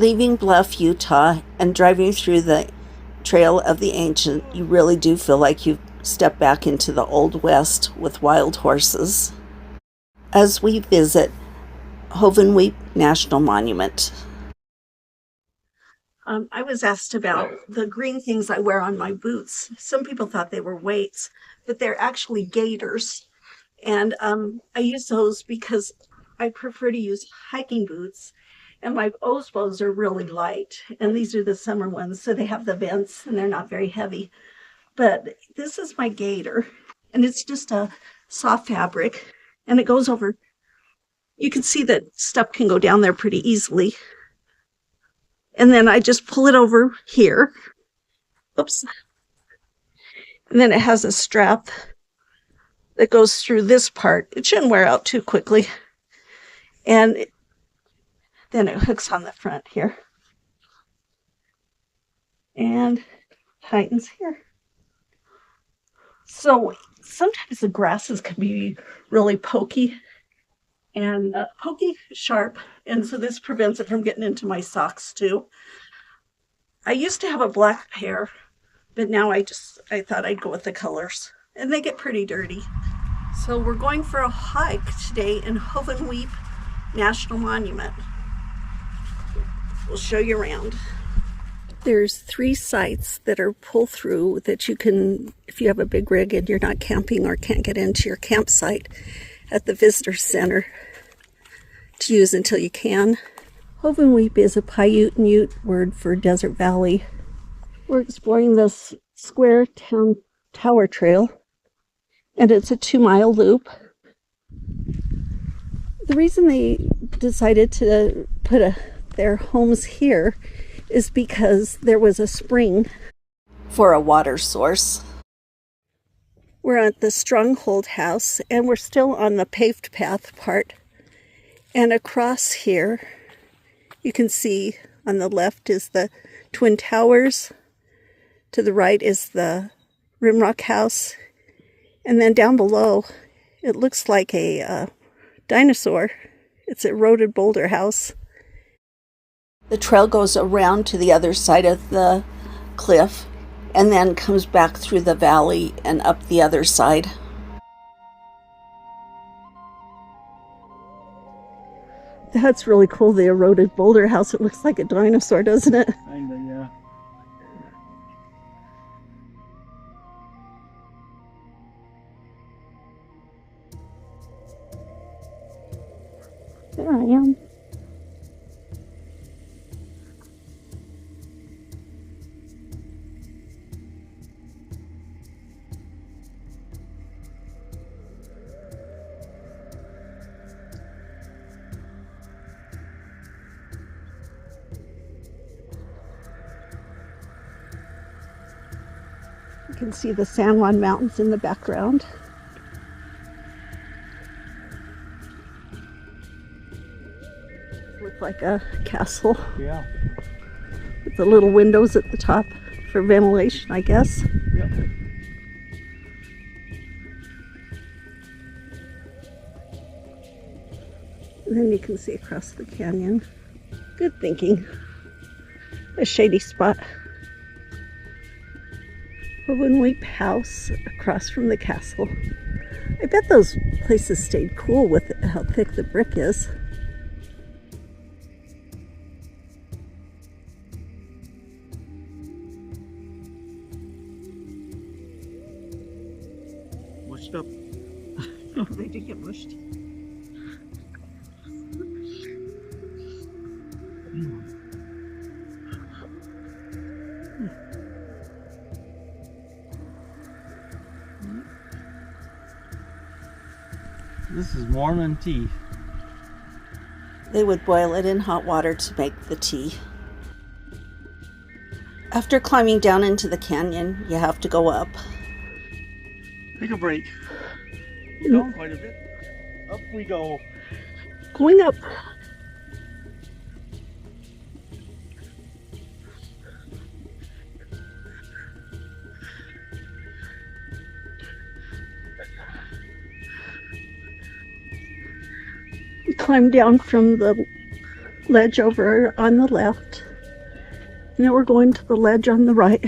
Leaving Bluff, Utah, and driving through the Trail of the Ancient, you really do feel like you've stepped back into the Old West with wild horses. As we visit Hovenweep National Monument. I was asked about the green things I wear on my boots. Some people thought they were weights, but they're actually gaiters. And I use those because I prefer to use hiking boots. And my Osbos are really light, and these are the summer ones, so they have the vents and they're not very heavy. But this is my gaiter, and it's just a soft fabric, and it goes over. You can see that stuff can go down there pretty easily. And then I just pull it over here. Oops. And then it has a strap that goes through this part. It shouldn't wear out too quickly. And then it hooks on the front here and tightens here. So sometimes the grasses can be really pokey and sharp, and so this prevents it from getting into my socks too. I used to have a black pair, but now I thought I'd go with the colors, and they get pretty dirty. So we're going for a hike today in Hovenweep National Monument. We'll show you around. There's 3 sites that are pull-through that you can, if you have a big rig and you're not camping or can't get into your campsite at the visitor center, to use until you can. Hovenweep is a Paiute and Ute word for desert valley. We're exploring this square town tower trail, and it's a 2-mile loop. The reason they decided to put their homes here is because there was a spring for a water source. We're at the Stronghold House, and we're still on the paved path part. And across here, you can see on the left is the Twin Towers. To the right is the Rimrock House. And then down below, it looks like a dinosaur. It's a eroded boulder house. The trail goes around to the other side of the cliff and then comes back through the valley and up the other side. That's really cool, the eroded boulder house. It looks like a dinosaur, doesn't it? Kinda, yeah. There I am. You can see the San Juan Mountains in the background. Look like a castle. Yeah. With the little windows at the top for ventilation, I guess. Yep. And then you can see across the canyon. Good thinking. A shady spot. Hovenweep House across from the castle. I bet those places stayed cool with how thick the brick is. Mushed up. They did get mushed. This is Mormon tea. They would boil it in hot water to make the tea. After climbing down into the canyon, you have to go up. Take a break. Down quite a bit. Up we go. Going up. Climb down from the ledge over on the left. And then we're going to the ledge on the right.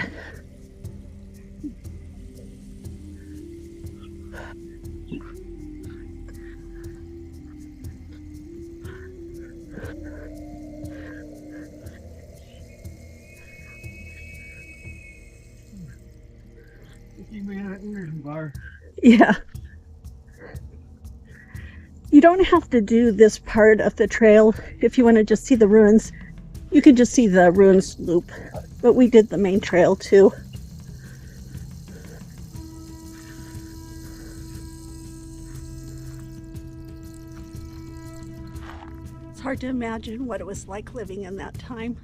Yeah. You don't have to do this part of the trail if you want to just see the ruins. You could just see the ruins loop, but we did the main trail too. It's hard to imagine what it was like living in that time.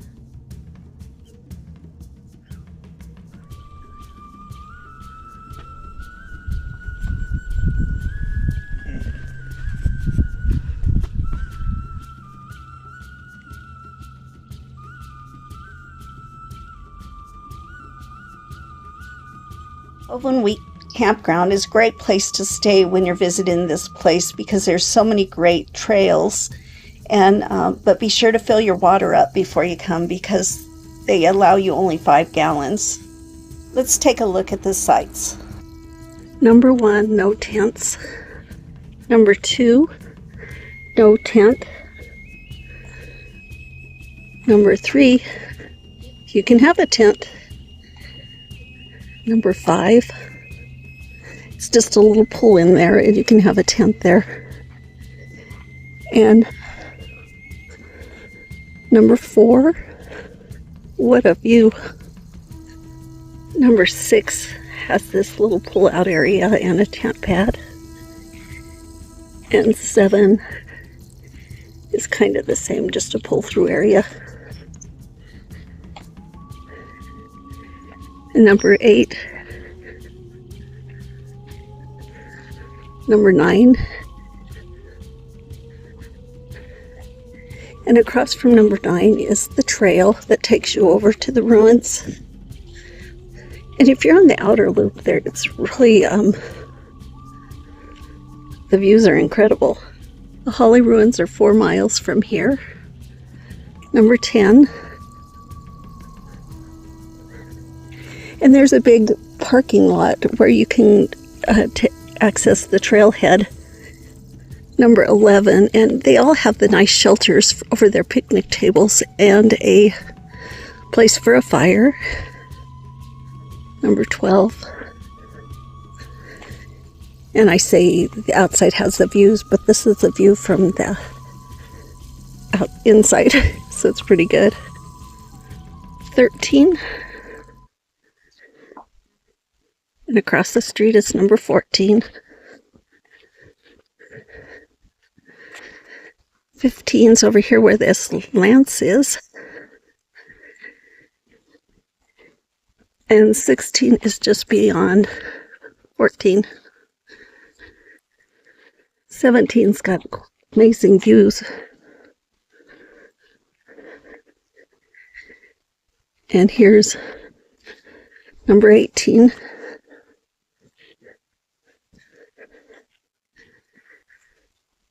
Hovenweep Campground is a great place to stay when you're visiting this place because there's so many great trails. And but be sure to fill your water up before you come because they allow you only 5 gallons. Let's take a look at the sites. Number 1, no tents. Number 2, no tent. Number 3, you can have a tent. Number 5, it's just a little pool in there and you can have a tent there. And number 4, what a view. Number 6 has this little pull-out area and a tent pad. And 7 is kind of the same, just a pull-through area. And number 8, number 9, and across from number 9 is the trail that takes you over to the ruins. And if you're on the outer loop there, it's really, the views are incredible. The Holly Ruins are 4 miles from here. Number 10. And there's a big parking lot where you can access the trailhead. Number 11, and they all have the nice shelters over their picnic tables and a place for a fire. Number 12. And I say the outside has the views, but this is the view from the inside, so it's pretty good. 13. And across the street is number 14. 15's over here where this lance is. And 16 is just beyond 14. 17's got amazing views. And here's number 18.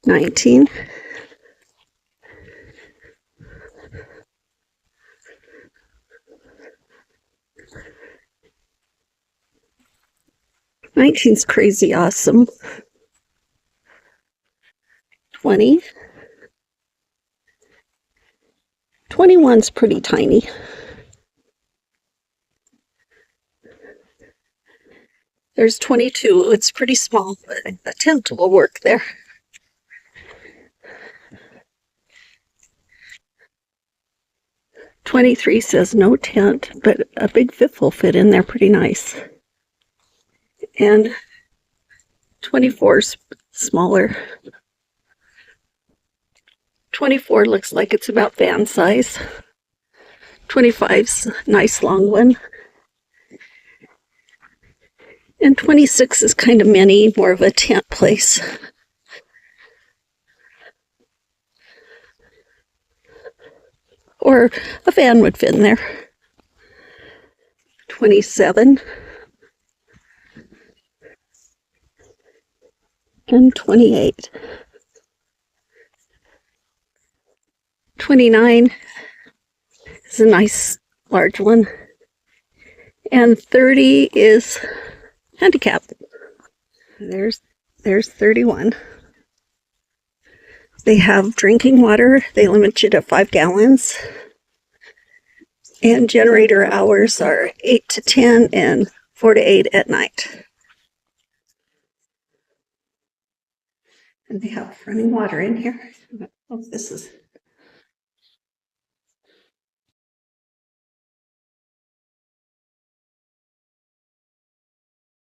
19. 19's crazy awesome. 20. 21's pretty tiny. There's 22. It's pretty small, but a tent will work there. 23 says no tent, but a big fifth will fit in there pretty nice. And 24's smaller. 24 looks like it's about van size. 25's a nice long one. And 26 is kind of mini, more of a tent place. Or a van would fit in there. 27. And 28. 29 is a nice large one. And 30 is handicapped. There's 31. They have drinking water. They limit you to 5 gallons. And generator hours are 8 to 10 and 4 to 8 at night. And they have running water in here. Oh, this is